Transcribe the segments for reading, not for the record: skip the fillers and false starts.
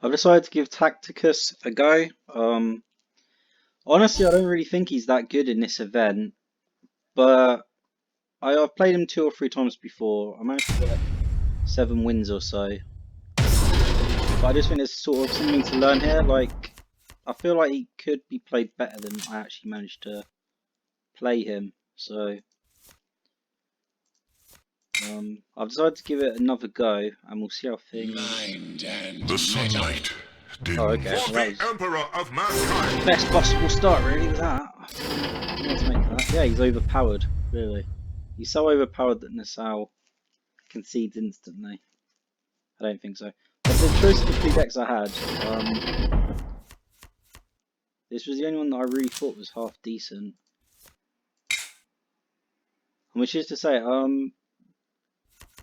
I've decided to give Tacticus a go. Honestly, I don't really think he's that good in this event, but I've played him 2 or 3 times before. I managed to get 7 wins or so. But I just think there's sort of something to learn here. Like, I feel like he could be played better than I actually managed to play him. So, I've decided to give it another go, and we'll see how things. The sunlight. Oh, okay. For Well, the that was Emperor of mankind. best possible start, really, with that. Let's make that. Yeah, he's overpowered, really. He's so overpowered that Nassau concedes instantly. I don't think so. But the choice of the 3 decks I had, this was the only one that I really thought was half decent. Which is to say,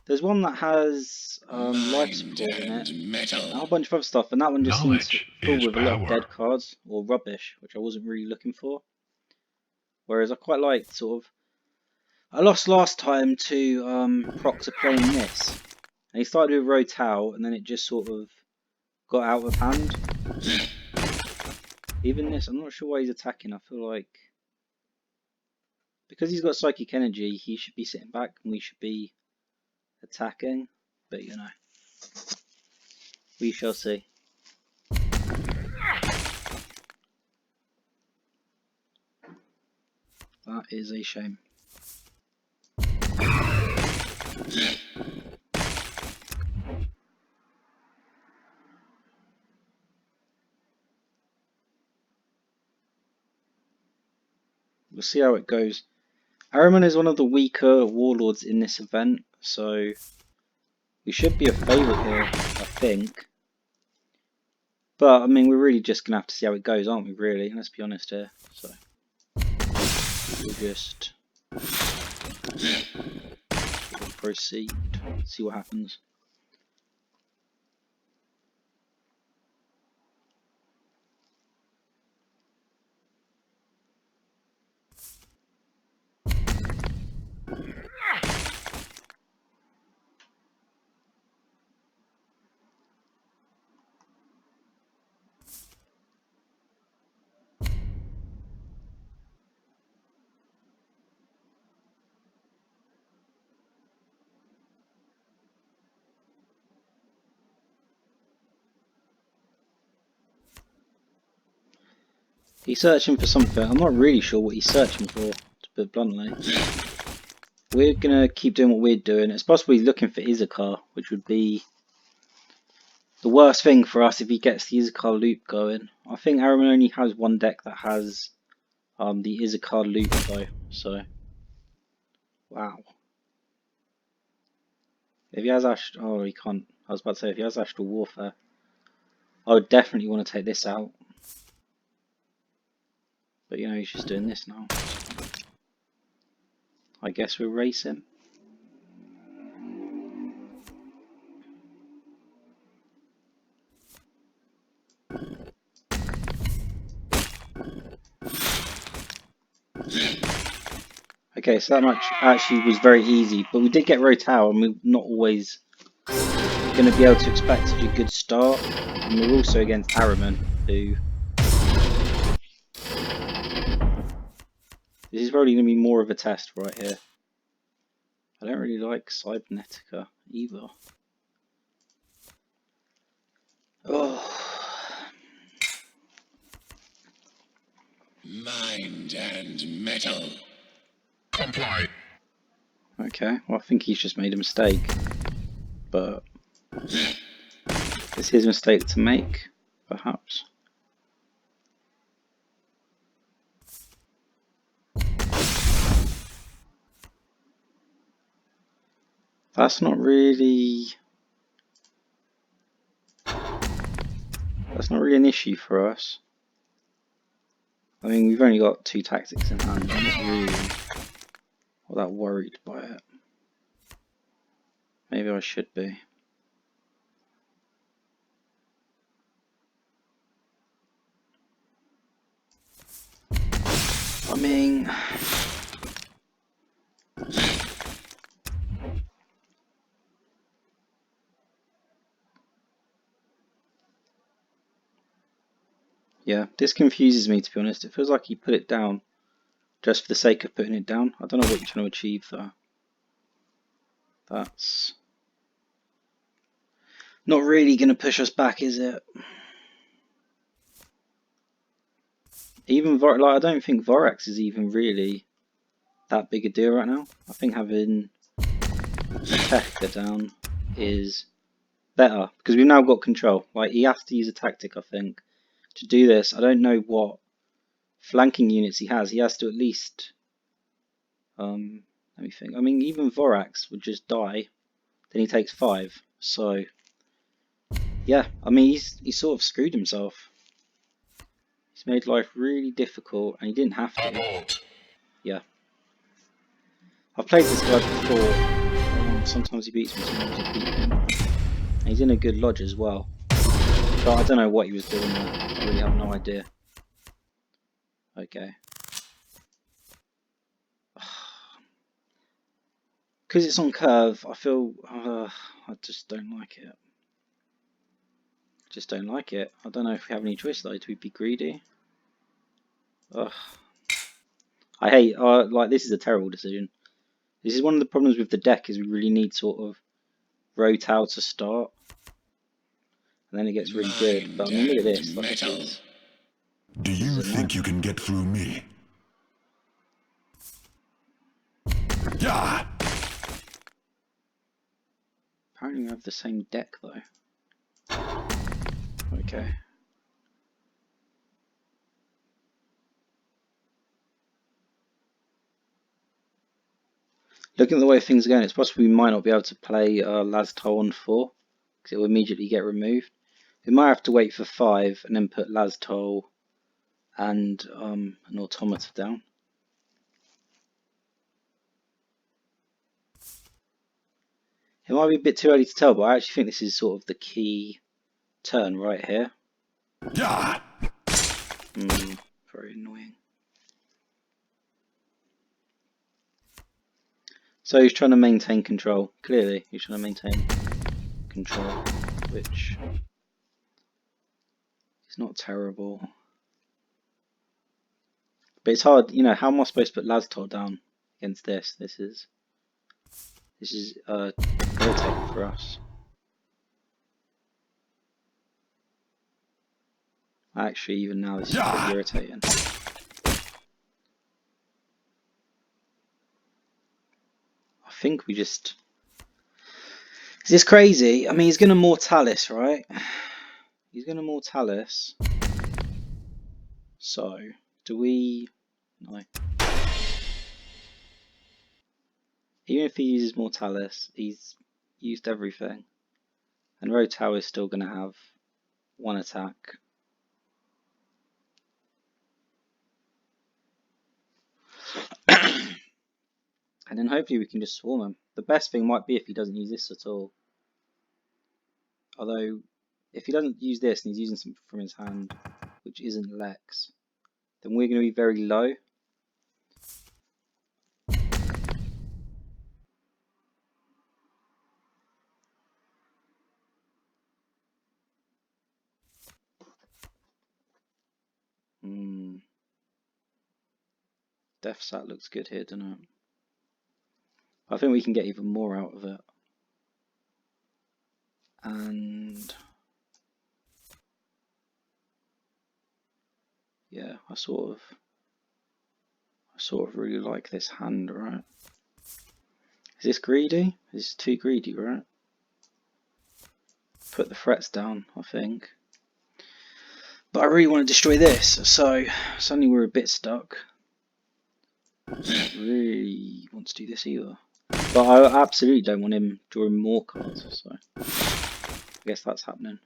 there's one that has life support in it, and a whole bunch of other stuff, and that one just seems full with a lot of dead cards, or rubbish, which I wasn't really looking for. Whereas I quite liked sort of... I lost last time to Procter playing this, and he started with Rotal, and then it just sort of got out of hand. Even this, I'm not sure why he's attacking. I feel like because he's got psychic energy, he should be sitting back and we should be attacking. But you know, we shall see. That is a shame. We'll see how it goes. Ahriman is one of the weaker warlords in this event, so we should be a favourite here, I think. But, I mean, we're really just going to have to see how it goes, aren't we, really? Let's be honest here. So, we'll just proceed, see what happens. He's searching for something. I'm not really sure what he's searching for, to put it bluntly. We're going to keep doing what we're doing. It's possible he's looking for Izakar, which would be the worst thing for us if he gets the Izakar loop going. I think Ahriman only has one deck that has the Izakar loop though, so wow. If he has oh, he can't. I was about to say, if he has Astral Warfare, I would definitely want to take this out. But you know, he's just doing this now. I guess we'll race him. Okay, so that much actually was very easy, but we did get Rotal, and we're not always going to be able to expect such a good start. And we're also against Ahriman, who... This is probably going to be more of a test right here. I don't really like Cybernetica either. Oh. Mind and metal. Comply. Okay, well I think he's just made a mistake. But it's his mistake to make, perhaps. That's not really an issue for us. I mean, we've only got 2 tactics in hand. I'm not really all that worried by it. Maybe I should be. I mean... Yeah, this confuses me, to be honest. It feels like he put it down just for the sake of putting it down. I don't know what you're trying to achieve though. That's not really going to push us back, is it? Even like, I don't think Vorax is even really that big a deal right now. I think having Teka down is better because we've now got control. Like, he has to use a tactic, I think, to do this. I don't know what flanking units he has. He has to at least let me think. I mean, even Vorax would just die, then he takes 5. So yeah, I mean, he's sort of screwed himself. He's made life really difficult, and he didn't have to. Abort. Yeah, I've played this guy before. Sometimes he beats me, sometimes I beat him. And he's in a good lodge as well. But I don't know what he was doing there. I really have no idea. Okay. Because it's on curve, I feel I just don't like it. Just don't like it. I don't know if we have any choice though. Do we be greedy? Ugh. I hate. Like, this is a terrible decision. This is one of the problems with the deck, is we really need sort of Rotal to start, and then it gets really good. But I mean, look at this. Like, this Do you is a think you nightmare. can get through me? Yeah. Apparently we have the same deck though. Okay. Looking at the way things are going, it's possible we might not be able to play Laztol on 4, because it will immediately get removed. We might have to wait for 5 and then put Laztol and an Automata down. It might be a bit too early to tell, but I actually think this is sort of the key turn right here. Yeah. Very annoying. So he's trying to maintain control. Clearly, he's trying to maintain control, which is not terrible. But it's hard, you know, how am I supposed to put Laztol down against this? This is irritating for us. Actually, even now, this is pretty irritating. I think we just... Is this crazy? I mean, he's going to Mortalis, right? He's going to Mortalis. So, do we... No. Even if he uses Mortalis, he's used everything. And Rotow is still going to have 1 attack. And then hopefully we can just swarm him. The best thing might be if he doesn't use this at all. Although, if he doesn't use this and he's using something from his hand, which isn't Lex, then we're going to be very low. Death Sat looks good here, doesn't it? I think we can get even more out of it. And yeah, I sort of really like this hand, right? Is this greedy? This is too greedy, right? Put the threats down, I think. But I really want to destroy this, so suddenly we're a bit stuck. I don't really want to do this either. But I absolutely don't want him drawing more cards, so I guess that's happening.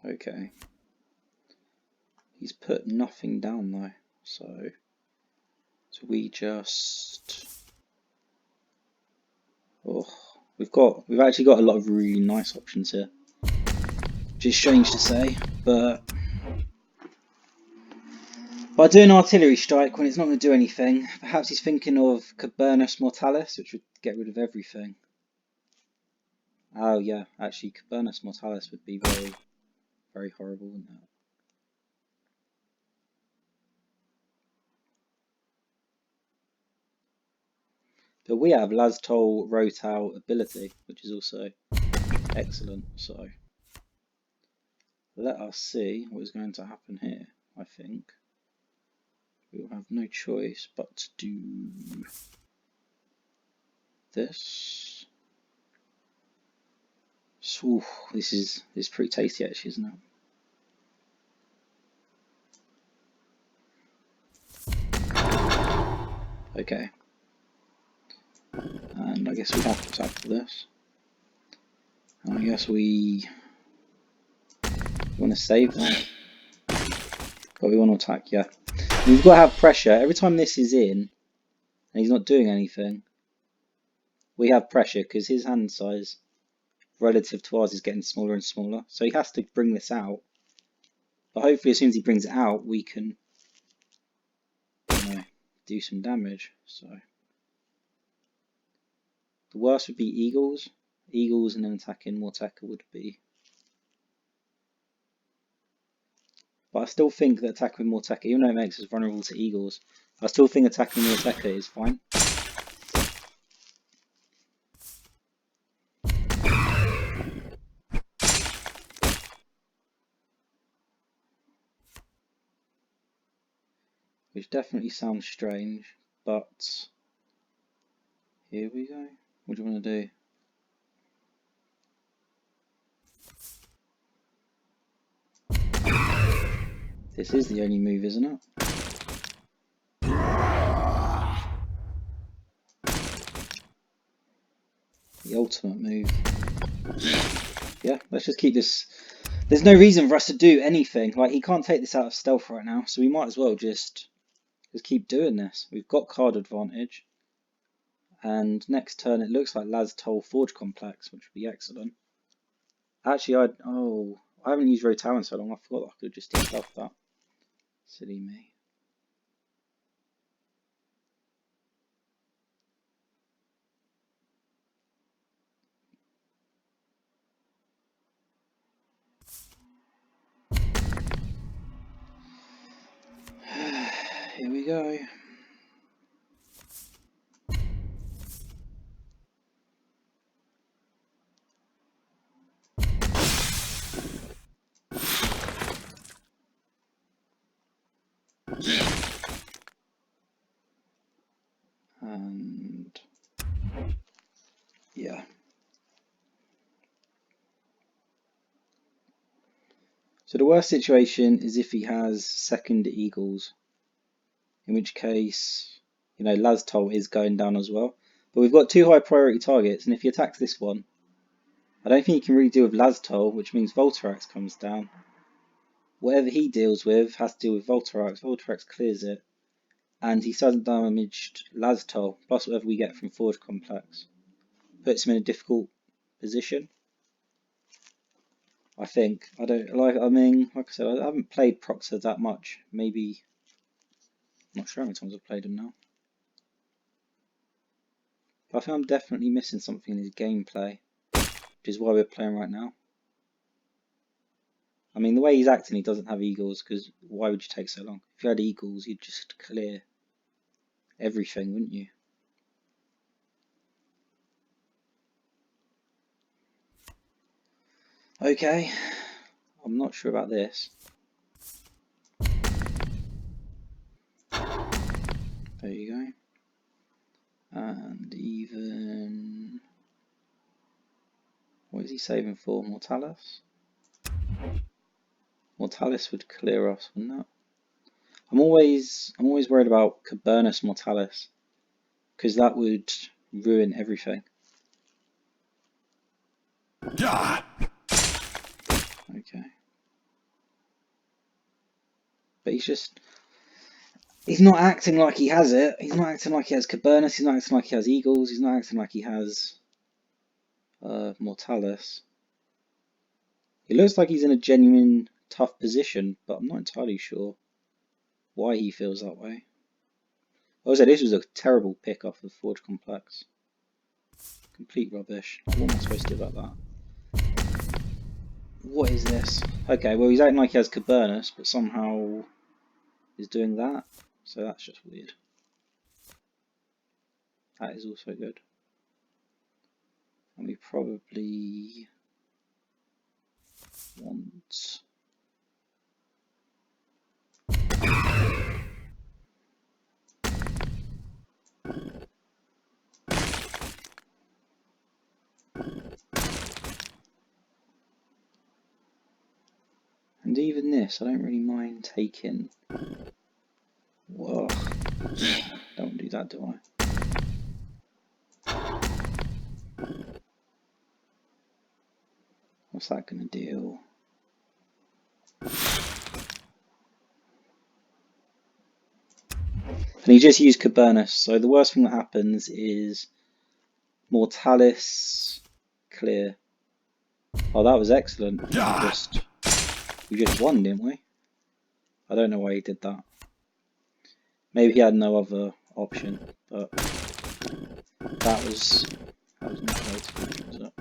Okay. He's put nothing down though, so we just... Oh, we've actually got a lot of really nice options here. Which is strange to say, but by doing artillery strike when it's not going to do anything, perhaps he's thinking of Cabernus Mortalis, which would get rid of everything. Oh yeah, actually Cabernus Mortalis would be very, very horrible, wouldn't it? But we have Laztol Rotal ability, which is also excellent, so let us see what is going to happen here. I think we will have no choice but to do this. So, this is pretty tasty actually, isn't it? Okay. And I guess we have to attack for this. And I guess we want to save that. But we want to attack, yeah. We've got to have pressure. Every time this is in, and he's not doing anything, we have pressure because his hand size relative to ours is getting smaller and smaller. So he has to bring this out. But hopefully as soon as he brings it out, we can, you know, do some damage. So the worst would be Eagles. Eagles and then attacking Morteca would be... But I still think that attacking with Morteca, even though it makes us vulnerable to Eagles, I still think attacking Morteca is fine. Which definitely sounds strange, but here we go. What do you want to do? This is the only move, isn't it? The ultimate move. Yeah, let's just keep this. There's no reason for us to do anything. Like, he can't take this out of stealth right now, so we might as well just keep doing this. We've got card advantage. And next turn it looks like Laztol Forge Complex, which would be excellent. Actually, I haven't used Rotal in so long, I forgot I could just stealth that. Silly me. Here we go. And yeah. So the worst situation is if he has second Eagles, in which case, you know, Laztol is going down as well. But we've got two high priority targets, and if he attacks this one, I don't think he can really deal with Laztol, which means Voltarax comes down. Whatever he deals with has to deal with Voltarax. Voltarax clears it, and he hasn't damaged Laztol, plus whatever we get from Forge Complex. Puts him in a difficult position. I think. I mean, like I said, I haven't played Procter that much. Maybe, I'm not sure how many times I've played him now. But I think I'm definitely missing something in his gameplay, which is why we're playing right now. I mean, the way he's acting, he doesn't have Eagles, because why would you take so long? If you had Eagles, you'd just clear everything, wouldn't you? Okay, I'm not sure about this. There you go. And even... What is he saving for? Mortalis? Mortalis would clear us, wouldn't it? I'm always worried about Cabernus Mortalis, because that would ruin everything. Yeah. Okay. but he's not acting like he has it. He's not acting like he has Cabernet. He's not acting like he has Eagles. He's not acting like he has Mortalis. He looks like he's in a genuine tough position, but I'm not entirely sure why he feels that way. Also, this was a terrible pick off of Forge Complex. Complete rubbish. What am I supposed to do about that? What is this? Okay, well he's acting like he has Cabernet, but somehow he's doing that. So that's just weird. That is also good. And we probably want... And even this, I don't really mind taking. Whoa. Don't do that, do I? What's that gonna do? And he just used Cabernet, so the worst thing that happens is Mortalis clear. Oh, that was excellent. We just won, didn't we? I don't know why he did that. Maybe he had no other option, but that was not notable, was it?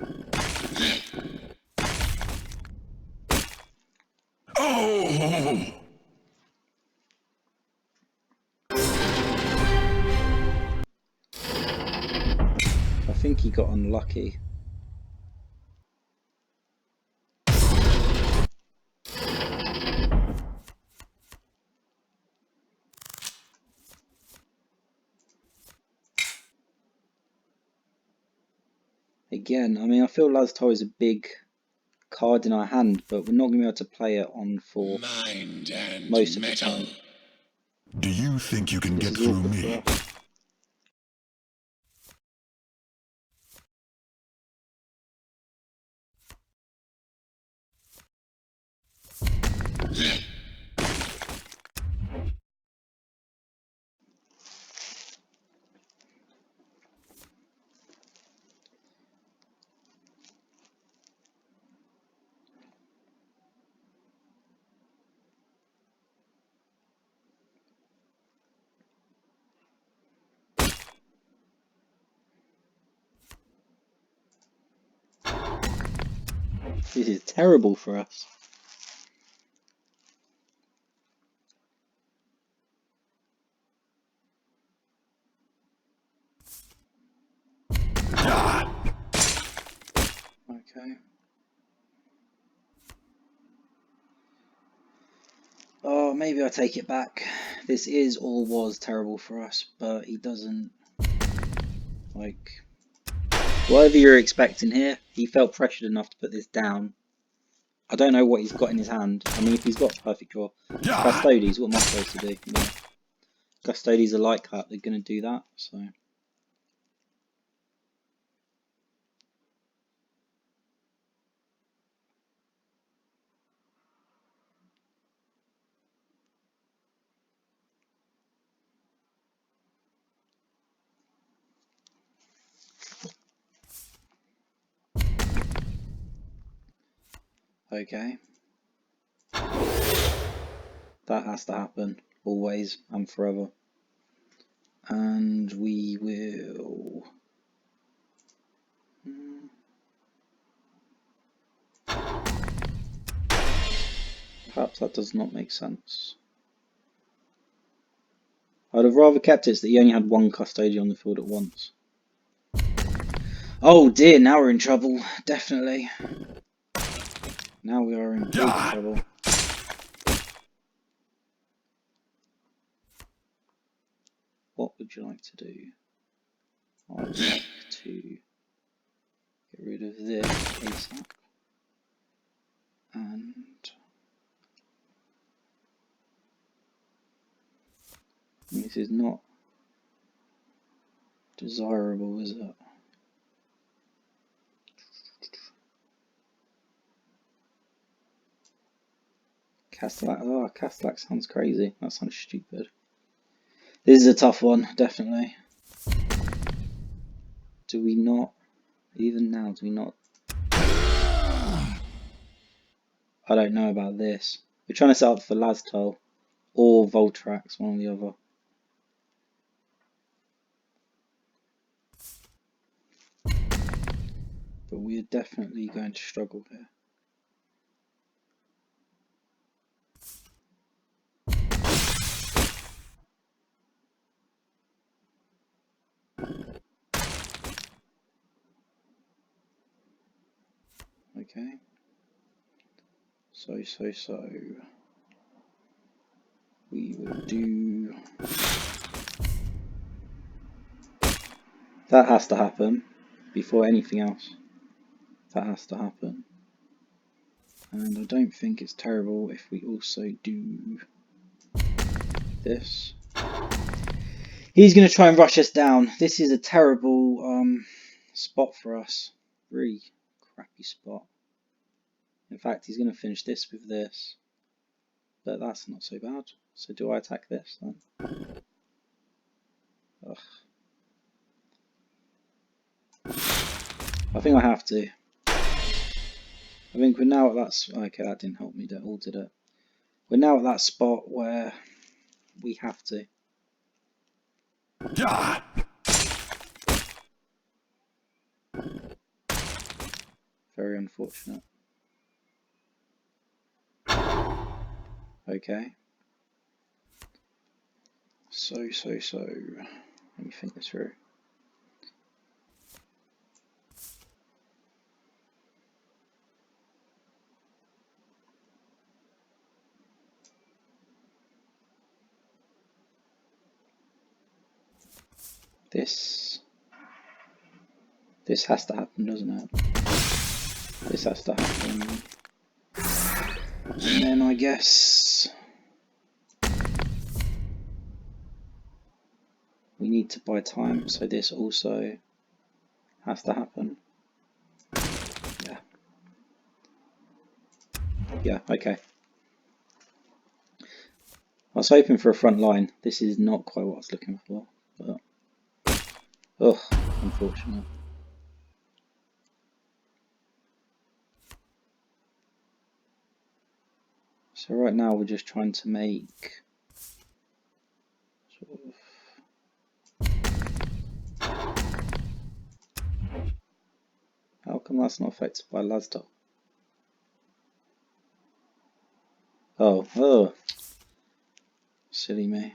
Oh! I think he got unlucky. Again, I mean, I feel Lazar is a big card in our hand, but we're not going to be able to play it on for most of the time. Do you think you can This get is through awkward for me? us. This is terrible for us. Okay. Oh, maybe I take it back. This is or was terrible for us, but he doesn't, like, whatever you're expecting here, he felt pressured enough to put this down. I don't know what he's got in his hand. I mean, if he's got perfect draw, Custodes, what am I supposed to do? No. Custodes are like that, they're going to do that, so... Okay. That has to happen, always and forever. And we will... Perhaps that does not make sense. I'd have rather kept it so that he only had one custodian on the field at once. Oh dear, now we're in trouble. Definitely. Now we are in big trouble. What would you like to do? I'd like to get rid of this ASAP. And... this is not desirable, is it? Castellac. Oh, Castellac sounds crazy. That sounds stupid. This is a tough one, definitely. Do we not? Even now, do we not? I don't know about this. We're trying to set up for Lastel or Voltrax, one or the other. But we're definitely going to struggle here. Okay. So. We will do... That has to happen before anything else. That has to happen. And I don't think it's terrible if we also do this. He's going to try and rush us down. This is a terrible spot for us. Really crappy spot. In fact, he's going to finish this with this. But that's not so bad. So do I attack this then? Ugh. I think I have to. I think we're now at that... Okay, that didn't help me at all, did it? We're now at that spot where we have to. Yeah. Very unfortunate. Okay. So. Let me think this through. This has to happen, doesn't it? This has to happen. And then I guess we need to buy time, so this also has to happen. Yeah. Yeah, okay. I was hoping for a front line. This is not quite what I was looking for, but ugh, unfortunate. So right now we're just trying to make sort of... How come that's not affected by Lasdal? Oh, silly me.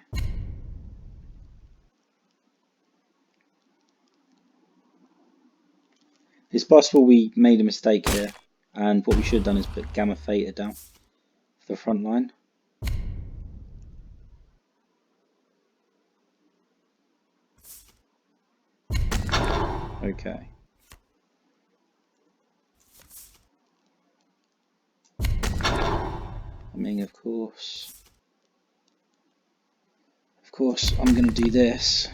It's possible we made a mistake here, and what we should have done is put Gamma Theta down for the front line. Okay. I mean, of course, I'm going to do this,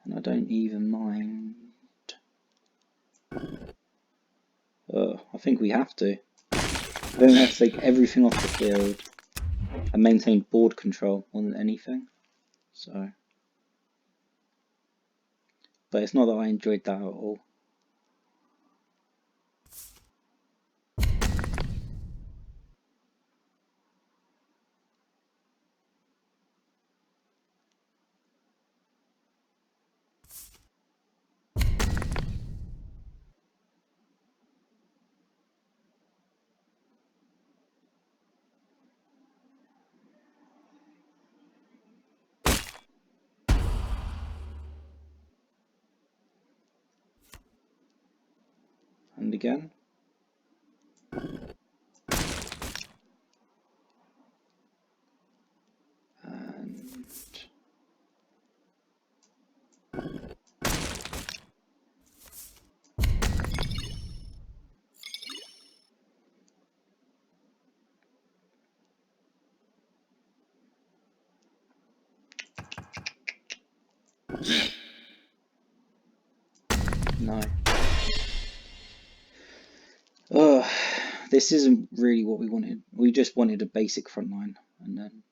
and I don't even mind. I think we have to. I think we have to take everything off the field and maintain board control more than anything. So, but it's not that I enjoyed that at all. And again. And no. this isn't really what we wanted. We just wanted a basic front line, and then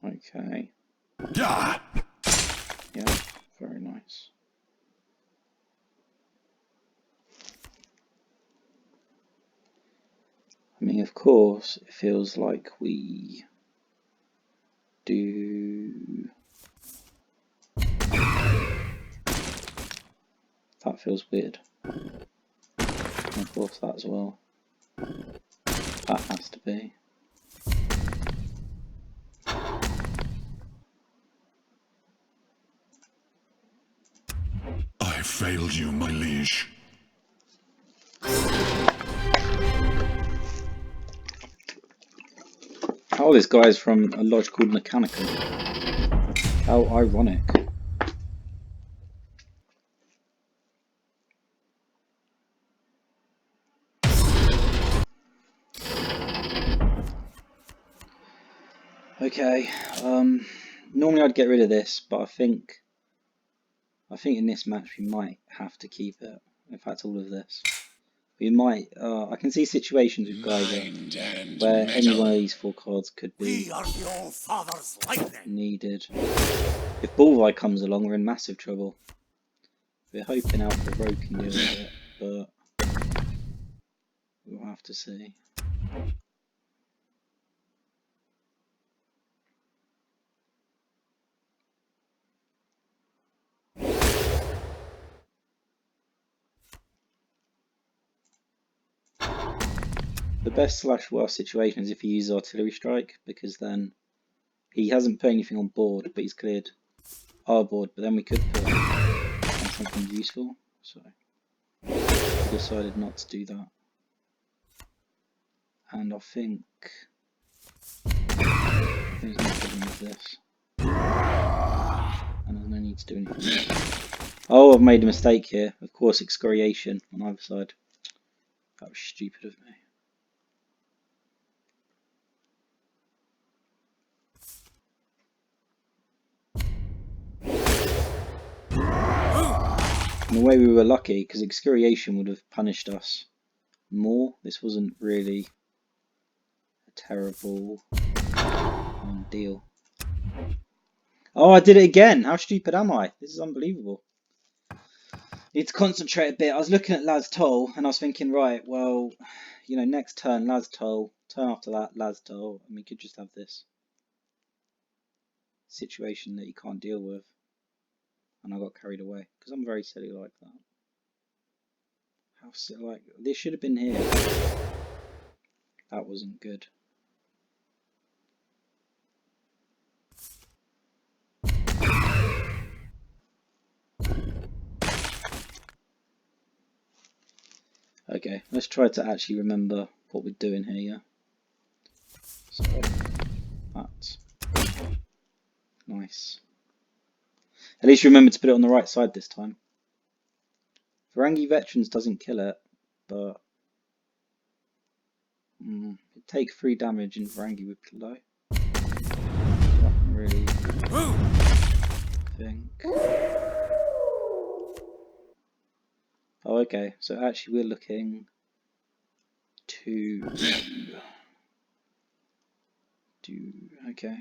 okay. Ah! Yeah, very nice. I mean, of course, it feels like we do. That feels weird. And of course, that as well. That has to be. I failed you, my liege. Oh, this guy's from a lodge called Mechanical. How ironic. Okay, normally I'd get rid of this, but I think in this match we might have to keep it. In fact, all of this. We might. I can see situations with Geiger where any one of these 4 cards could be needed. If Bullseye comes along, we're in massive trouble. We're hoping Alpha Rogue can deal with it, but we'll have to see. The best / worst situation is if he uses Artillery Strike, because then he hasn't put anything on board, but he's cleared our board, but then we could put on something useful, so we decided not to do that. And I think there's no problem with this. And there's no need to do anything else. Oh, I've made a mistake here. Of course, excoriation on either side. That was stupid of me. In a way, we were lucky because excoriation would have punished us more. This wasn't really a terrible deal. Oh, I did it again. How stupid am I? This is unbelievable. Need to concentrate a bit. I was looking at Laz Toll and I was thinking, right, well, you know, next turn Laz Toll, turn after that Laz Toll, and we could just have this situation that you can't deal with. And I got carried away because I'm very silly like that. How silly, like this should have been here. That wasn't good. Okay, let's try to actually remember what we're doing here, yeah? So, that's nice. At least remember to put it on the right side this time. Varangi Veterans doesn't kill it, but it'd take 3 damage and Varangi would blow. I can really think. Oh, okay, so actually we're looking to do, okay.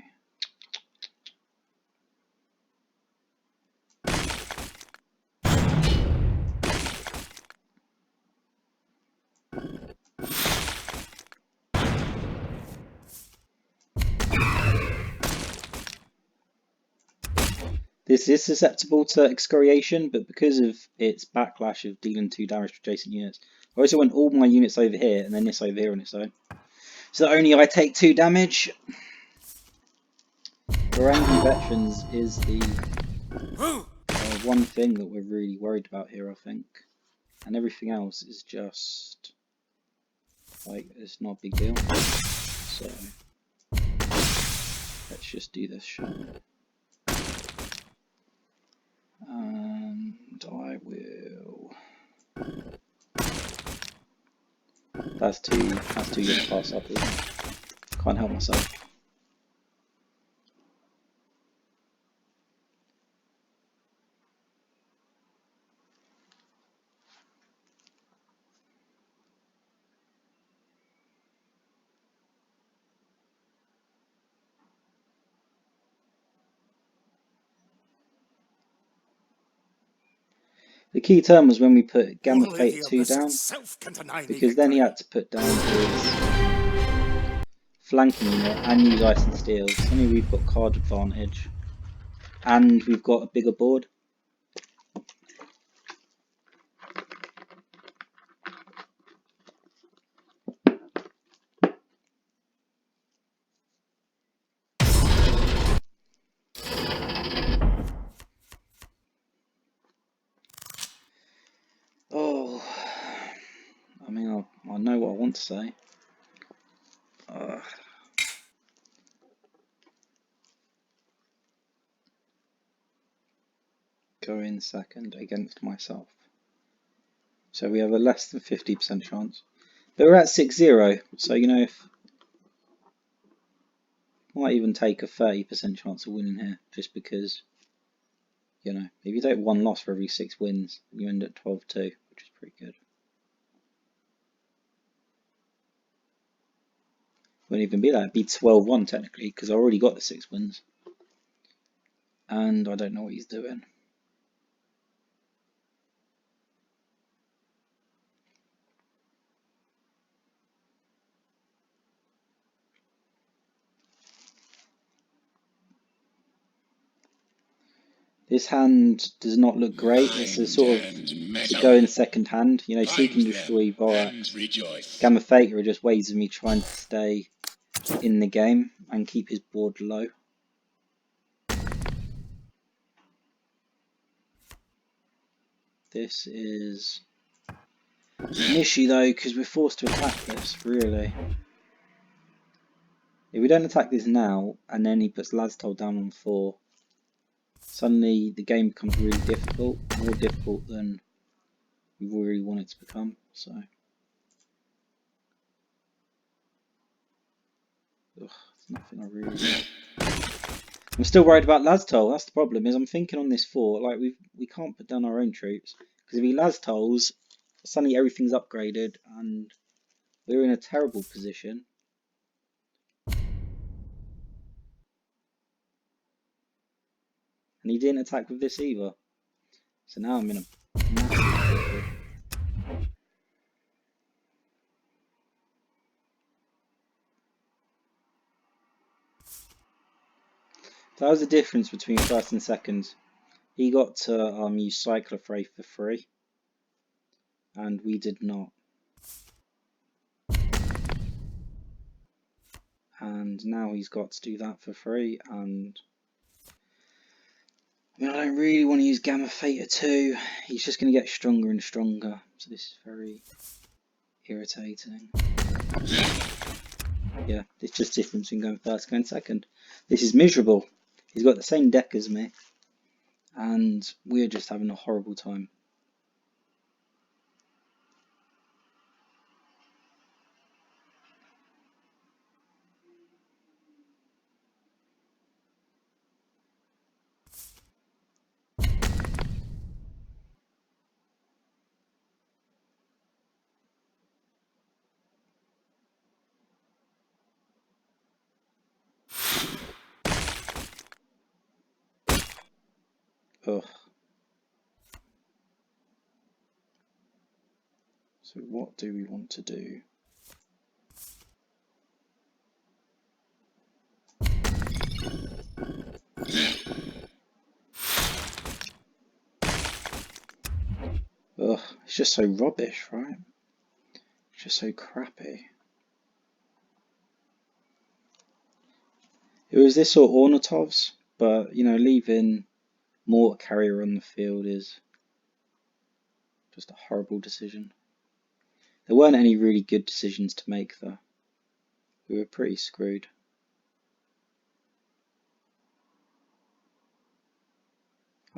This is susceptible to excoriation, but because of its backlash of dealing 2 damage to adjacent units, I also want all my units over here and then this over here on its own. So that only I take 2 damage. Varangi Veterans is the one thing that we're really worried about here, I think. And everything else is just, like, it's not a big deal. So, let's just do this, shall we? And I will. That's too good to pass up, isn't it? Can't help myself. The key term was when we put Gamma Theta 2 down, because then he had to put down his flanking unit and use Ice and Steel. Suddenly we've got card advantage, and we've got a bigger board. Oh, I mean, I know what I want to say. Go in second against myself. So we have a less than 50% chance. But we're at 6-0, so you know, if might even take a 30% chance of winning here, just because, you know, if you take one loss for every 6 wins, you end at 12-2, which is pretty good. Wouldn't even be that, it'd be 12-1 technically, because I already got the 6 wins. And I don't know what he's doing. This hand does not look great. It's a sort of go in second hand. You know, Seek and Destroy Borax. Gamma Theta are just ways of me trying to stay in the game and keep his board low. This is an issue though, because we're forced to attack this, really. If we don't attack this now, and then he puts Laztol down on 4, suddenly the game becomes really difficult, more difficult than we really want it to become, so. Ugh, it's nothing I really want. I'm still worried about Laztol, that's the problem, is I'm thinking on this 4, like we can't put down our own troops, because if he Laztols, suddenly everything's upgraded, and we're in a terrible position. And he didn't attack with this either. So now I'm in a massive pickle. That was the difference between first and second. He got to use Cyclophrase for free, and we did not. And now he's got to do that for free, and I mean, I don't really want to use Gamma Theta 2. He's just going to get stronger and stronger, so this is very irritating. Yeah, it's just difference in going first and going second. This is miserable. He's got the same deck as me, and we're just having a horrible time. Ugh. So what do we want to do? Ugh, it's just so rubbish, right? It's just so crappy. It was this or Ornatov's, but you know, leaving Mortar Carrier on the field is just a horrible decision. There weren't any really good decisions to make though. We were pretty screwed.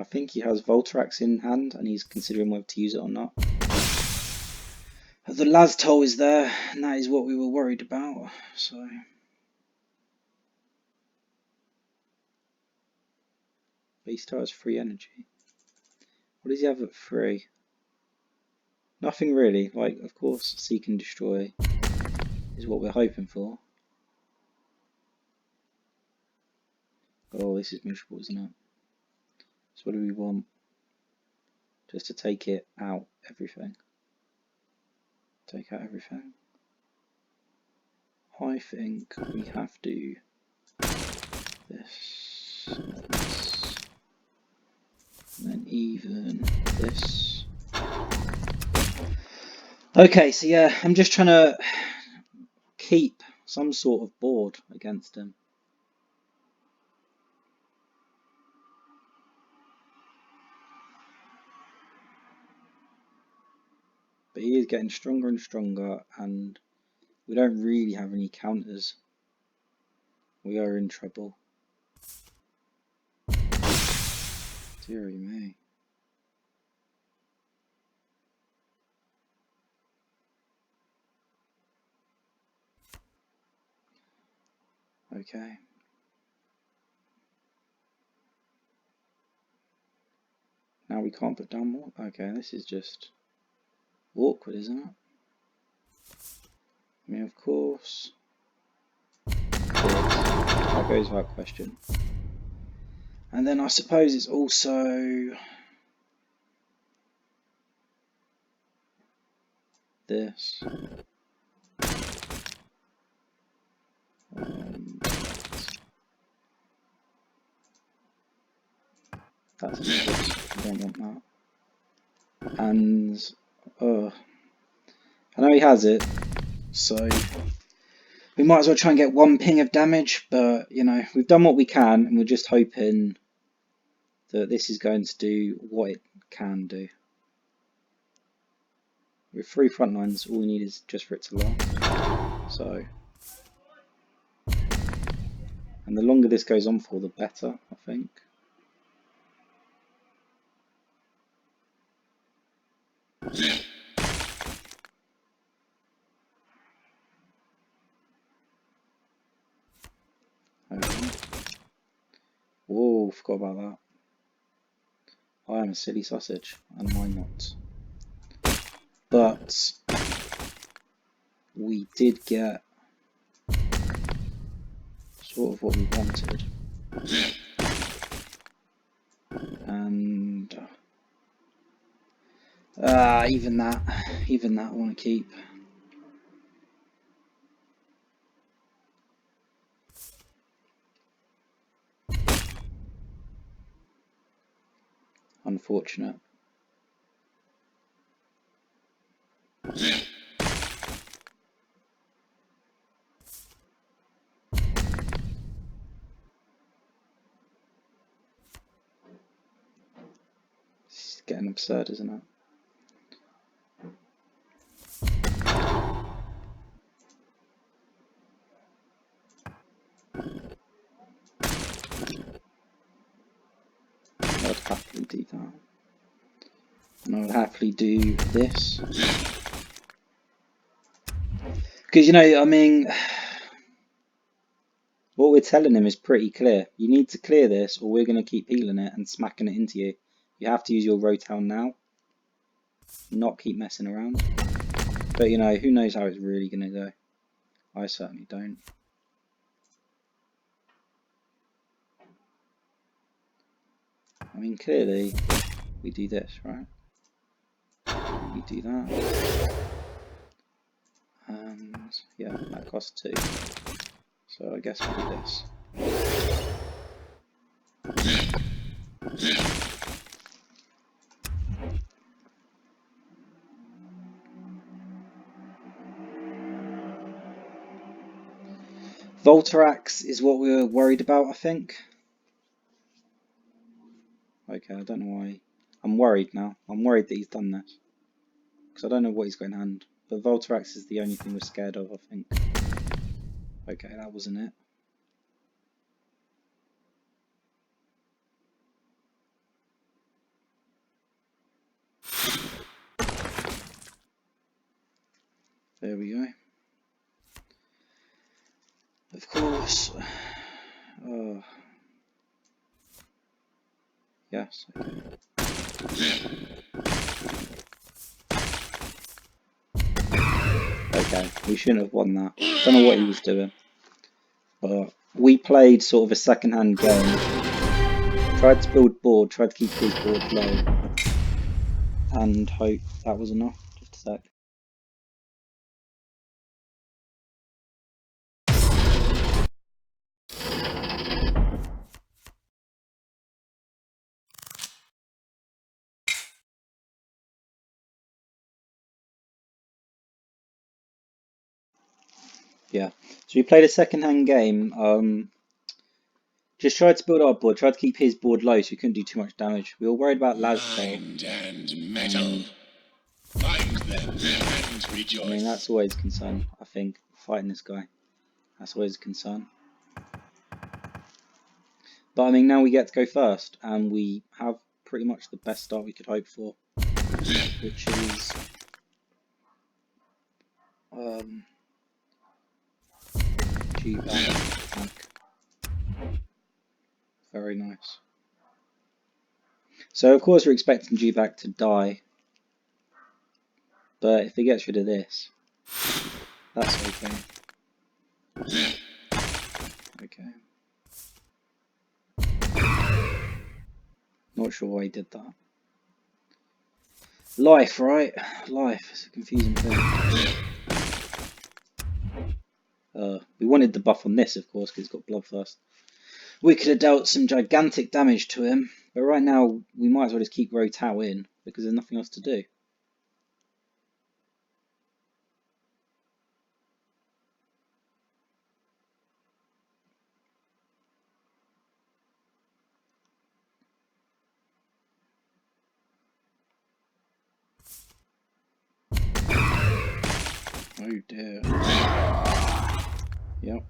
I think he has Voltrax in hand and he's considering whether to use it or not. But the las toll is there, and that is what we were worried about. So Beast has 3 energy. What does he have at 3? Nothing really. Like, of course, Seek and Destroy is what we're hoping for. Oh, this is miserable, isn't it? So what do we want? Just to take it out, everything. Take out everything. I think we have to this, and then even this. Okay, so yeah, I'm just trying to keep some sort of board against him. But he is getting stronger and stronger, and we don't really have any counters. We are in trouble. Deary me. Okay. Now we can't put down more. Okay, this is just awkward, isn't it? I mean, of course. That goes without question. And then I suppose it's also this. That's useless. I don't want that. And I know he has it, so we might as well try and get 1 ping of damage, but you know, we've done what we can and we're just hoping that this is going to do what it can do. With 3 front lines, all we need is just for it to last. So, and the longer this goes on for, the better, I think. Okay. Whoa, forgot about that. I am a silly sausage, and why not? But we did get sort of what we wanted. And even that I want to keep. Unfortunate. It's getting absurd, isn't it? I'd happily do that. And I would happily do this. Because, you know, I mean, what we're telling him is pretty clear. You need to clear this or we're going to keep healing it and smacking it into you. You have to use your Rotel now. Not keep messing around. But, you know, who knows how it's really going to go. I certainly don't. I mean, clearly, we do this, right? We do that. And, yeah, that costs 2. So I guess we do this. Voltarax is what we were worried about, I think. Okay, I don't know why. I'm worried now. I'm worried that he's done this. Because I don't know what he's got in hand. But Voltarax is the only thing we're scared of, I think. Okay, that wasn't it. There we go. Of course. Yes. Okay, we shouldn't have won that. Don't know what he was doing. But we played sort of a second-hand game. Tried to build board, tried to keep his board low. And hope that was enough. Just a sec. Yeah. So we played a second-hand game. Just tried to build our board, tried to keep his board low so we couldn't do too much damage. We were worried about Laztol. Mind and metal. Find them and rejoice. I mean, that's always a concern, I think, fighting this guy. That's always a concern. But I mean, now we get to go first, and we have pretty much the best start we could hope for, which is G-back attack. Very nice. So of course we're expecting G-back to die, but if he gets rid of this, that's okay. Okay. Not sure why he did that. Life, right? Life is a confusing thing. We wanted the buff on this, of course, because it's got Bloodthirst. We could have dealt some gigantic damage to him, but right now we might as well just keep Rotao in, because there's nothing else to do. Oh dear. Yep.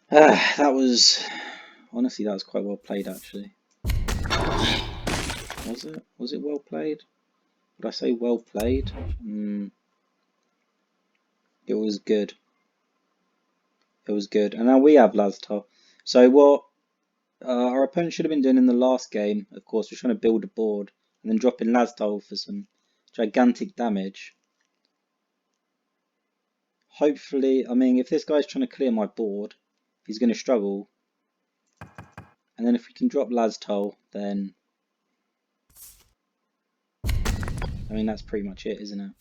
That was... Honestly, that was quite well played, actually. Was it? Was it well played? Would I say well played? It was good. It was good. And now we have Laztol. So what our opponent should have been doing in the last game, of course, was trying to build a board and then dropping Laztol for some gigantic damage. Hopefully, I mean, if this guy's trying to clear my board, he's going to struggle. And then if we can drop Laztol, then... I mean, that's pretty much it, isn't it?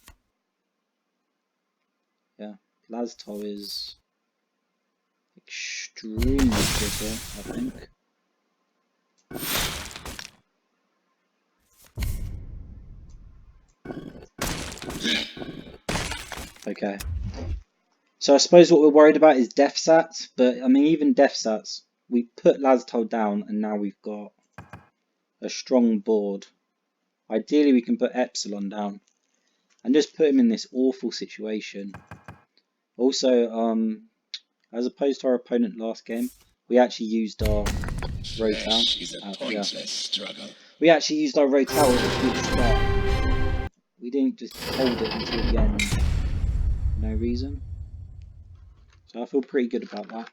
Yeah, Laztol is extremely good here, I think. Okay. So I suppose what we're worried about is death stats, but I mean, even death stats, we put Laztol down and now we've got a strong board. Ideally, we can put Epsilon down and just put him in this awful situation. Also, as opposed to our opponent last game, we actually used our Rotao. We actually used our Rotao at a good start. We didn't just hold it until the end for no reason. So I feel pretty good about that.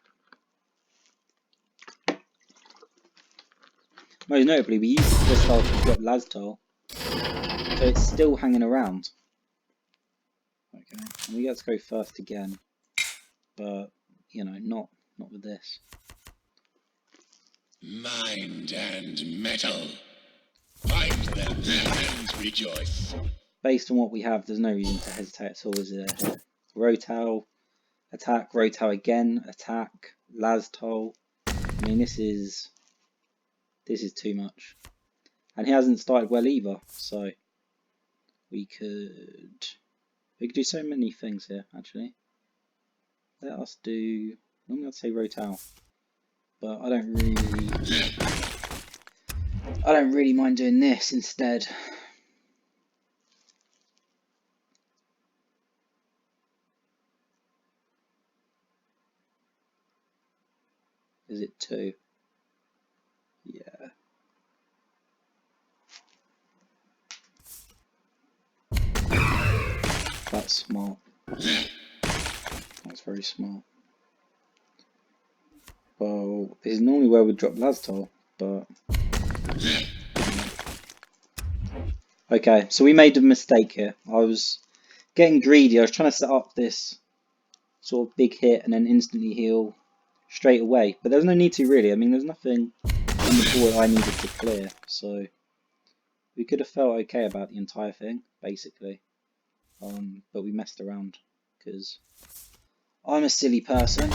Most notably, we used the crystal to drop Laztol, so it's still hanging around. Okay, and we get to go first again, but you know, not with this. Mind and metal. Find them and rejoice. Based on what we have, there's no reason to hesitate at all, is there? Rotao, attack, Rotao again, attack, Laztol. I mean, this is too much. And he hasn't started well either, so we could do so many things here, actually. Let us do... Normally I'd say Rotao, but I don't really mind doing this instead. Is it 2? Yeah. That's smart. That's very smart. Well, this is normally where we drop Laztol, but... Okay, so we made a mistake here. I was getting greedy. I was trying to set up this sort of big hit and then instantly heal straight away. But there's no need to really. I mean, there's nothing on the board I needed to clear. So we could have felt okay about the entire thing, basically. But we messed around because I'm a silly person.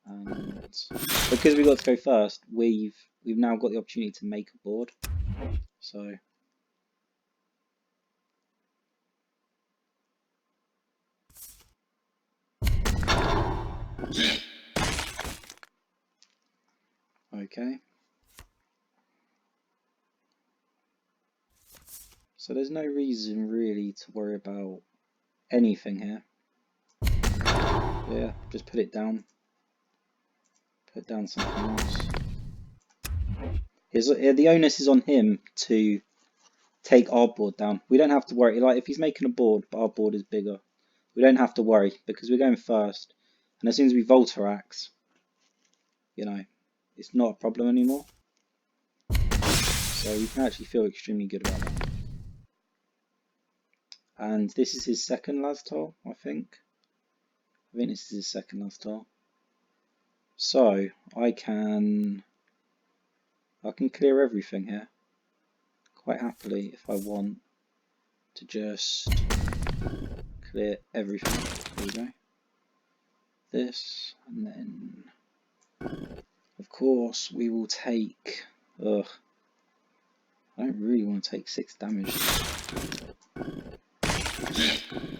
And because we got to go first, we've now got the opportunity to make a board. So okay. So there's no reason really to worry about anything here. Yeah, just put it down. Put down something else. The onus is on him to take our board down. We don't have to worry. Like if he's making a board, but our board is bigger, we don't have to worry because we're going first. And as soon as we Voltarax, you know, it's not a problem anymore. So we can actually feel extremely good about that. And this is his second Laztol, I think. I think this is his second Laztol. So I can clear everything here quite happily if I want to just clear everything. There we go. This, and then of course we will take. Ugh, I don't really want to take 6 damage.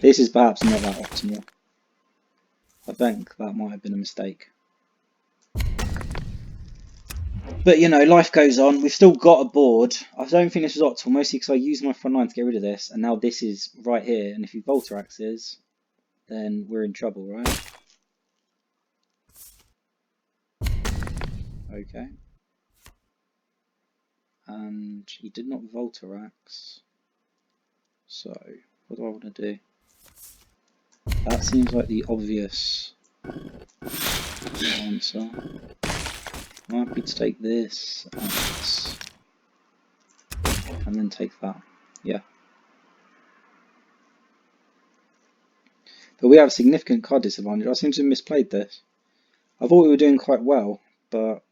This is perhaps not that optimal. I think that might have been a mistake. But you know, life goes on. We've still got a board. I don't think this was optimal, mostly because I used my front line to get rid of this, and now this is right here. And if he Voltaraxes, then we're in trouble, right? Okay. And he did not Voltarax. So, what do I want to do? That seems like the obvious answer. I'm happy to take this and this. And then take that. Yeah. But we have significant card disadvantage. I seem to have misplayed this. I thought we were doing quite well, but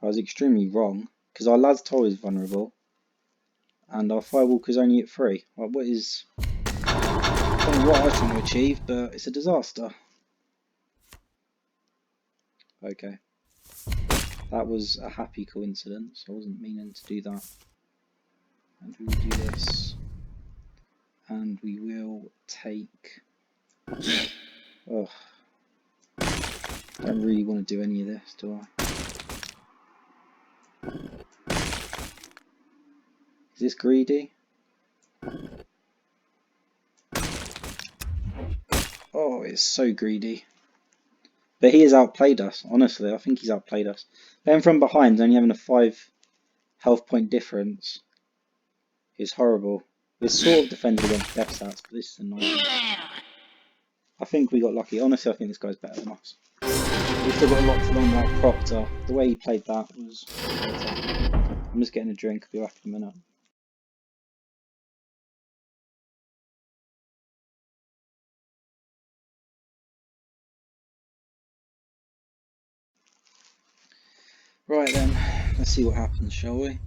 I was extremely wrong. Because our Laztol is vulnerable. And our Firewalker is only at 3. Like, what is... I don't know what I was trying to achieve, but it's a disaster. Okay. That was a happy coincidence. I wasn't meaning to do that. And we will do this. And we will take... Oh, don't really want to do any of this, do I? Is this greedy? Oh, it's so greedy. But he has outplayed us, honestly. I think he's outplayed us. Then from behind, only having a 5 health point difference is horrible. We're sort of defended against death stats, but this is a nightmare. I think we got lucky. Honestly, I think this guy's better than us. We've still got a lot to learn about Procter. The way he played that was... I'm just getting a drink. I'll be back in a minute. Right then, let's see what happens, shall we?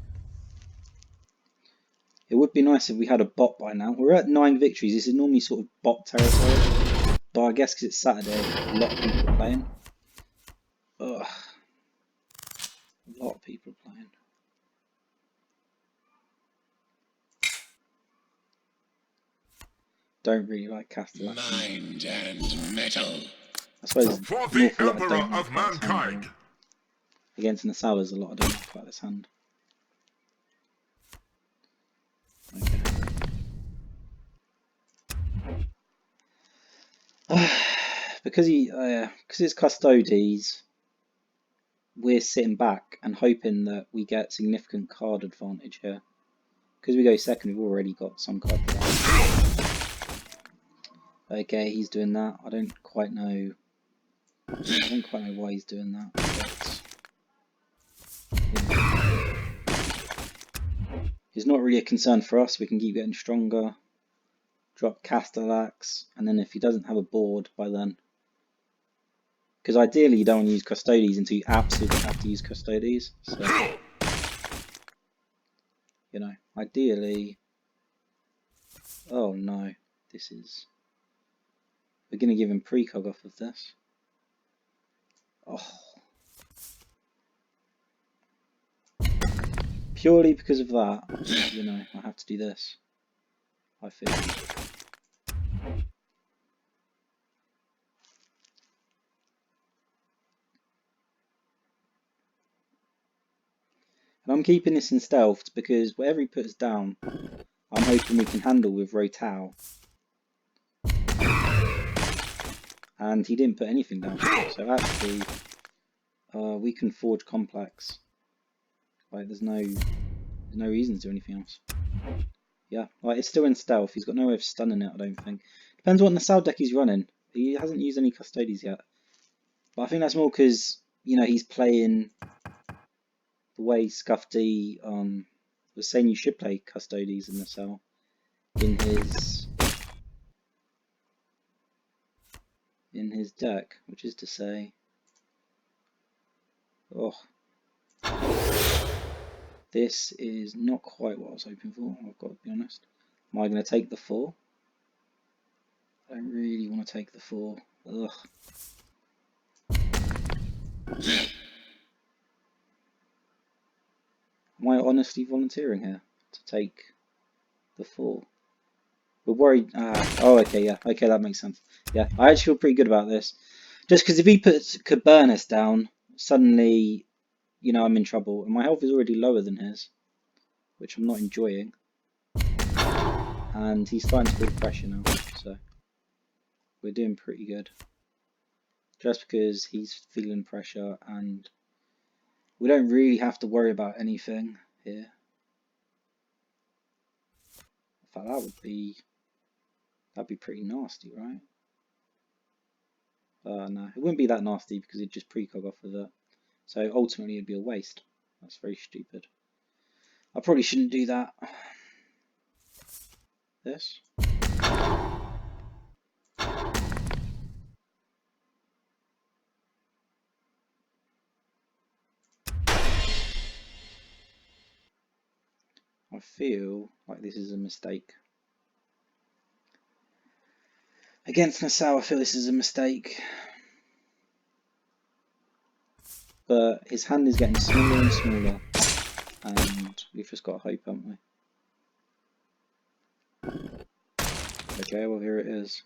It would be nice if we had a bot by now. We're at 9 victories. This is normally sort of bot territory. But I guess because it's Saturday, a lot of people are playing. Ugh. A lot of people are playing. Don't really like Castellan. Mind and metal. I suppose For an the awful lot I Emperor don't like of about this hand, mankind. really. Against Nassau, there's a lot I don't like about this hand. Okay. Because it's Custodes, we're sitting back and hoping that we get significant card advantage here. because we go second, we've already got some card for that. Okay, he's doing that. I don't quite know why he's doing that. But, yeah. It's not really a concern for us. We can keep getting stronger. Drop Castellax, and then if he doesn't have a board by then, because ideally you don't want to use Custodes until you absolutely have to use Custodes. So, you know, ideally. Oh no, this is. We're going to give him precog off of this. Oh. Purely because of that, you know, I have to do this. I feel. And I'm keeping this in stealth because whatever he puts down, I'm hoping we can handle with Rotao. And he didn't put anything down, so actually, we can forge complex. Like, there's no reason to do anything else. Yeah, like it's still in stealth. He's got no way of stunning it, I don't think. Depends what Nassau deck he's running. He hasn't used any Custodes yet. But I think that's more because, you know, he's playing the way Scuffy was saying you should play Custodes in Nassau in his deck, which is to say, oh, this is not quite what I was hoping for, I've got to be honest. Am I going to take the 4? I don't really want to take the 4. Ugh. Am I honestly volunteering here to take the 4? We're worried. Oh, okay, yeah. Okay, that makes sense. Yeah, I actually feel pretty good about this. Just because if he puts Cabernet down, suddenly, you know, I'm in trouble. And my health is already lower than his, which I'm not enjoying. And he's starting to feel pressure now, so we're doing pretty good. Just because he's feeling pressure and we don't really have to worry about anything here. In fact, that'd be pretty nasty, right? No, it wouldn't be that nasty because it'd just precog off of it. So ultimately it'd be a waste. That's very stupid. I probably shouldn't do that. This. I feel like this is a mistake. Against Nassau, I feel this is a mistake. But his hand is getting smaller and smaller. And we've just got to hope, haven't we? Okay, well here it is.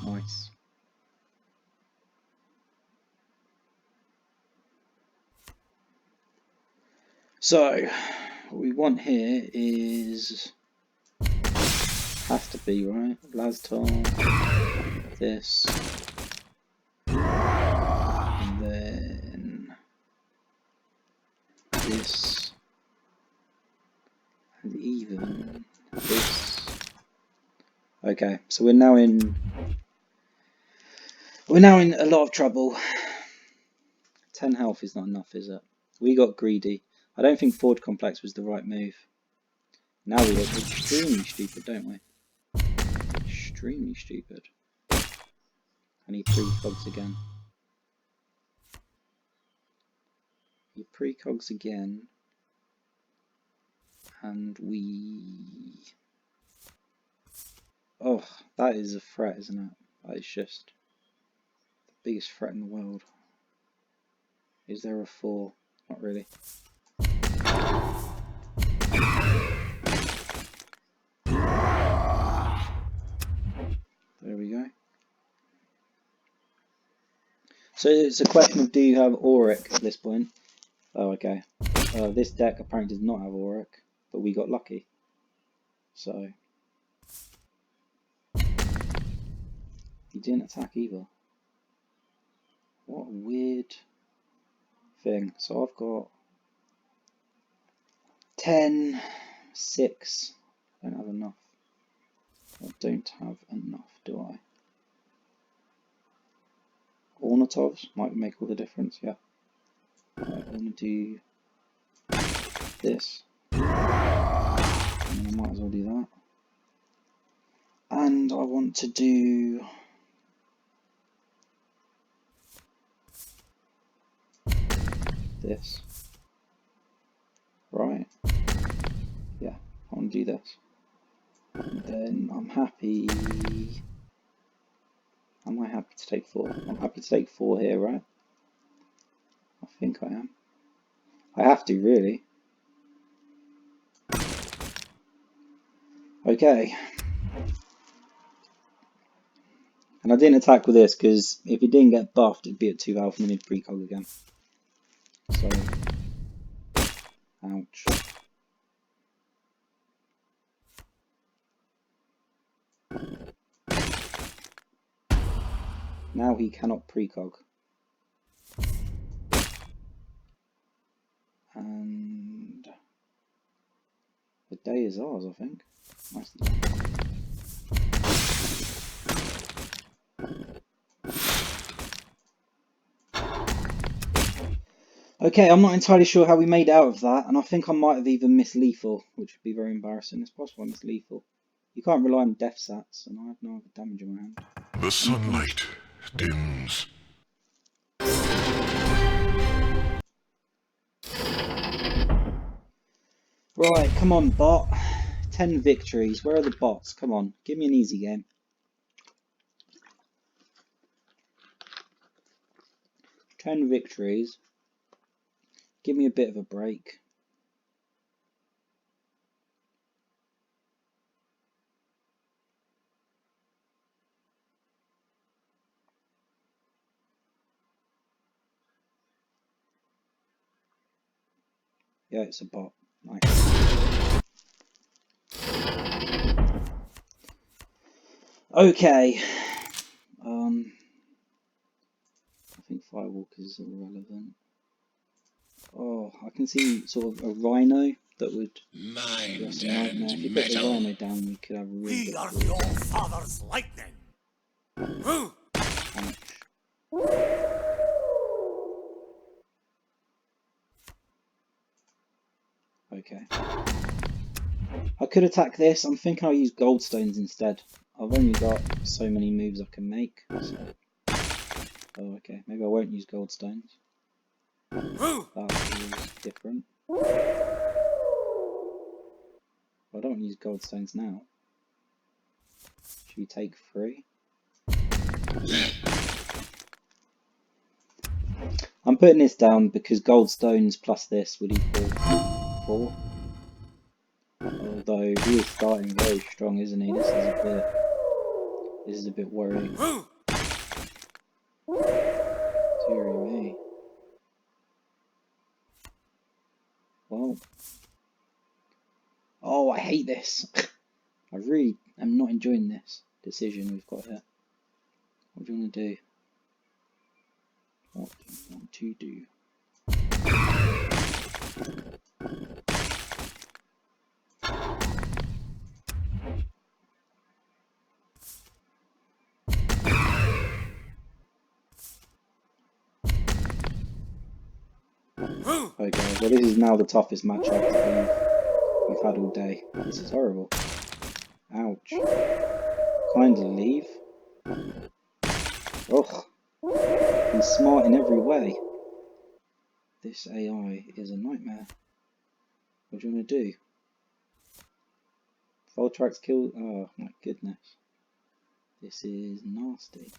Nice. So, what we want here is... has to be, right? Lastar, this, and then this, and even this. Okay, so we're now in a lot of trouble. 10 health is not enough, is it? We got greedy. I don't think Forge Complex was the right move. Now we look extremely stupid, don't we? Extremely stupid. I need 3 cogs again. Need precogs again. And we... Oh, that is a threat, isn't it? That is just the biggest threat in the world. Is there a 4? Not really. There we go. So it's a question of, do you have Auric at this point? Oh, okay. This deck apparently does not have Auric, but we got lucky. So he didn't attack either. What a weird thing. So I've got 10, 6. I don't have enough. I don't have enough, do I? Ornatovs might make all the difference, yeah. Right, I want to do this. And I might as well do that. And I want to do this. Right. Yeah, I want to do this. And then I'm happy. Am I happy to take 4? I'm happy to take 4 here, right? I think I am. I have to, really. Okay. And I didn't attack with this because if he didn't get buffed, it'd be at 2 health and then he'd precog again. So, ouch. Now he cannot precog. And the day is ours, I think. Nicely done. Okay, I'm not entirely sure how we made out of that, and I think I might have even missed lethal, which would be very embarrassing. It's possible I missed lethal. You can't rely on death stats, and I have no other damage in my hand. The sunlight dims. Right, come on, bot. 10 victories. Where are the bots? Come on, give me an easy game. 10 victories. Give me a bit of a break. Yeah, it's a bot. Nice. Okay. I think Firewalkers is irrelevant. Oh, I can see sort of a Rhino that would give us a nightmare. If you put the Rhino down, we could have a really good are your father's lightning. Ouch. Okay. I could attack this. I'm thinking I'll use Goldstones instead. I've only got so many moves I can make. So. Oh, okay. Maybe I won't use Goldstones. That feels different. I don't use Goldstones now. Should we take 3? I'm putting this down because Goldstones plus this would equal 4. Although he is starting very strong, isn't he? This is a bit worrying. Deary me. Well. Oh, I hate this. I really am not enjoying this decision we've got here. What do you want to do? What do you want to do? Okay, well this is now the toughest matchup we've had all day. This is horrible. Ouch. Kindly leave. Ugh. He's smart in every way. This AI is a nightmare. What do you want to do? Voltrax kill. Oh my goodness. This is nasty.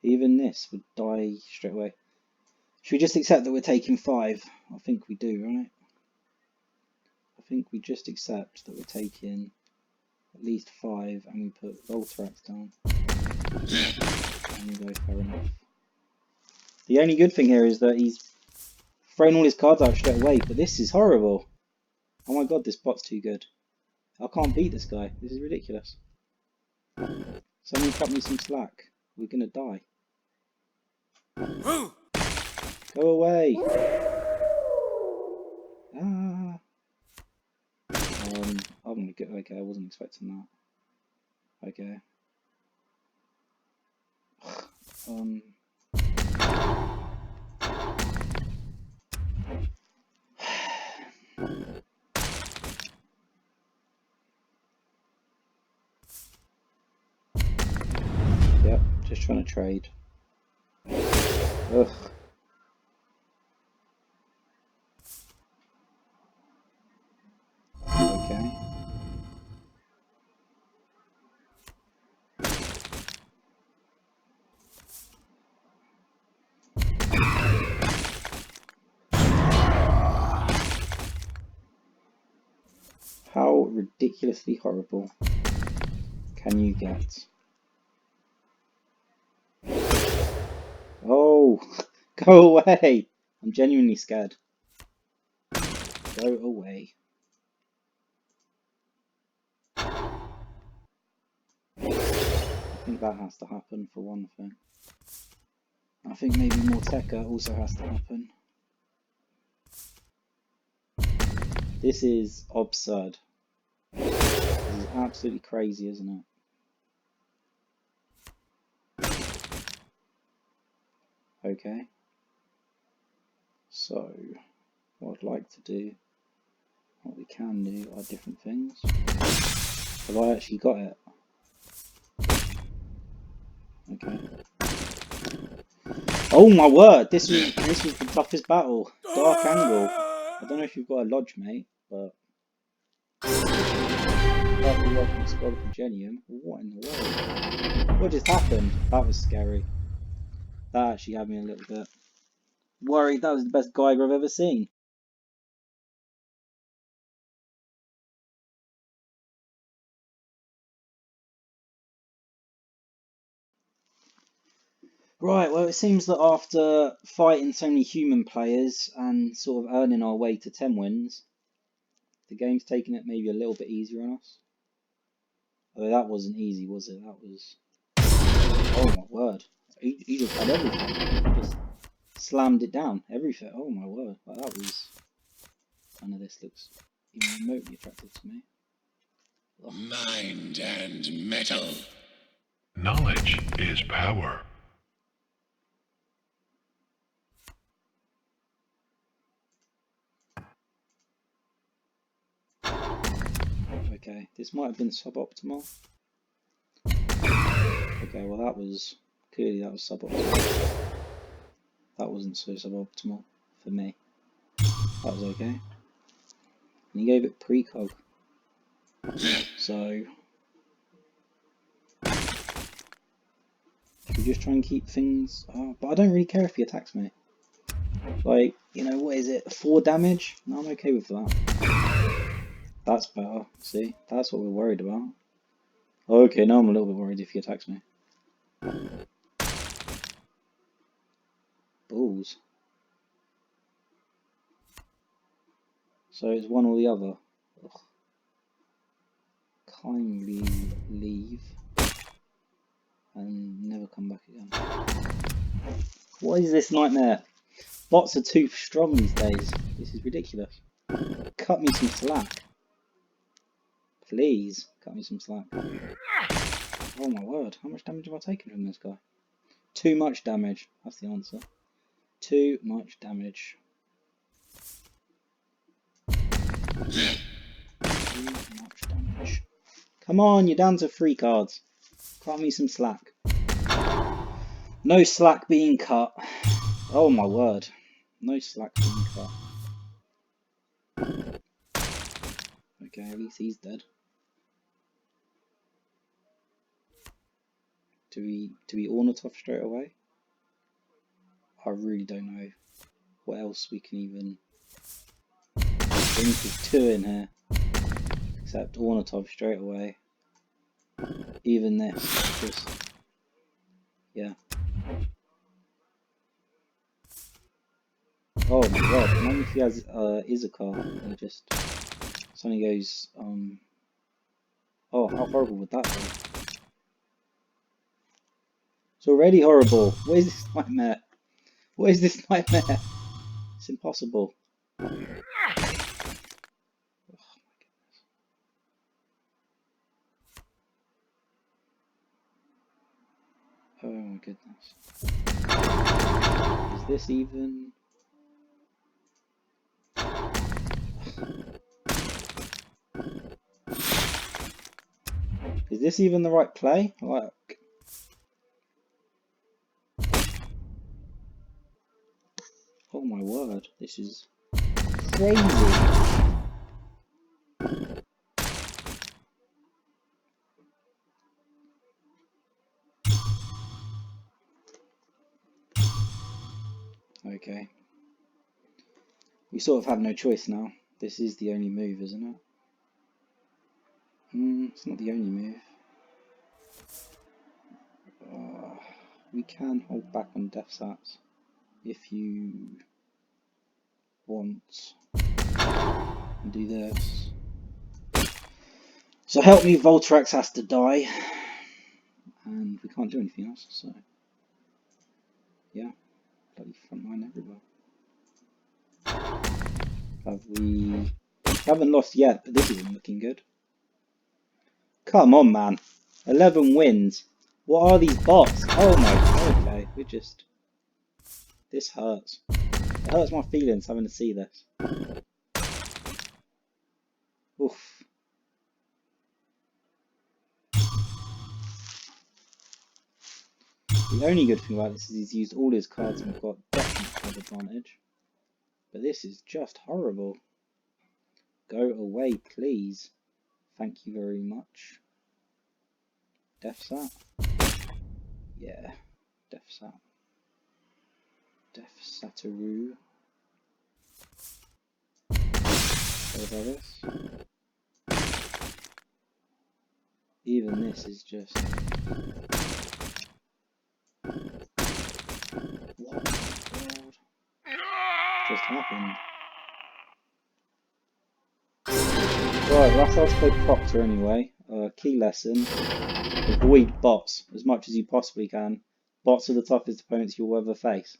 Even this would die straight away. Should we just accept that we're taking 5? I think we do, right? I think we just accept that we're taking at least 5 and we put Voltrax down. And we go fair enough. The only good thing here is that he's thrown all his cards out straight away, but this is horrible. Oh my god, this bot's too good. I can't beat this guy. This is ridiculous. Someone cut me some slack. We're gonna die. Go away. Ah. I'm gonna get. Okay, I wasn't expecting that. Okay. Yep, just trying to trade. Ugh. Okay. How ridiculously horrible can you get? Oh, go away! I'm genuinely scared. Go away. I think that has to happen for one thing. I think maybe more Tekka also has to happen. This is absurd. This is absolutely crazy, isn't it? Okay. So, what I'd like to do, what we can do are different things. Have I actually got it? Okay. Oh my word! This was the toughest battle. Dark angle. I don't know if you've got a lodge, mate, but partly welcome squad for Genium. What in the world? What just happened? That was scary. That actually had me a little bit worried. That was the best Geiger I've ever seen. Right, well, it seems that after fighting so many human players and sort of earning our way to 10 wins, the game's taking it maybe a little bit easier on us. Although that wasn't easy, was it? That was... Oh my word. He just had everything. He just slammed it down. Everything. Oh my word. Like, that was... None of this looks even remotely attractive to me. Ugh. Mind and metal. Knowledge is power. Okay, this might have been suboptimal. Okay, well that was... Clearly that was suboptimal. That wasn't so suboptimal for me. That was okay. And he gave it precog. So... Should we just try and keep things... Oh, but I don't really care if he attacks me. Like, you know, what is it? 4 damage? No, I'm okay with that. That's better. See? That's what we're worried about. Okay, now I'm a little bit worried if he attacks me. Balls. So it's one or the other. Ugh. Kindly leave. And never come back again. What is this nightmare? Bots are too strong these days. This is ridiculous. Cut me some slack. Please, cut me some slack. Oh my word, how much damage have I taken from this guy? Too much damage, that's the answer. Too much damage. Too much damage. Come on, you're down to 3 cards. Cut me some slack. No slack being cut. Oh my word. No slack being cut. Okay, at least he's dead. Do we Ornithop straight away? I really don't know what else we can even think of doing here. Except Ornithop straight away. Even this, just... Yeah. Oh my god, imagine if he has Izakar and he just suddenly goes, oh, how horrible would that be? It's already horrible. What is this nightmare? What is this nightmare? It's impossible. Oh my goodness. Is this even... Is this even the right play? Like... Oh my word, this is crazy. Okay. We sort of have no choice now. This is the only move, isn't it? It's not the only move. We can hold back on death saps if you want. And do this. So help me, Voltrax has to die. And we can't do anything else, so... Yeah. Bloody frontline everywhere. We haven't lost yet, but this isn't looking good. Come on, man. 11 wins. What are these bots? Oh my god, okay. We're just... This hurts. It hurts my feelings having to see this. Oof. The only good thing about this is he's used all his cards and we've got definite card advantage. But this is just horrible. Go away, please. Thank you very much. Death Sat? Yeah, Death Sat. Death Sataroo. What about this? Even this is just... What the god just happened? Right, that's how to play Procter anyway. Key lesson. Avoid bots as much as you possibly can. Bots are the toughest opponents you'll ever face.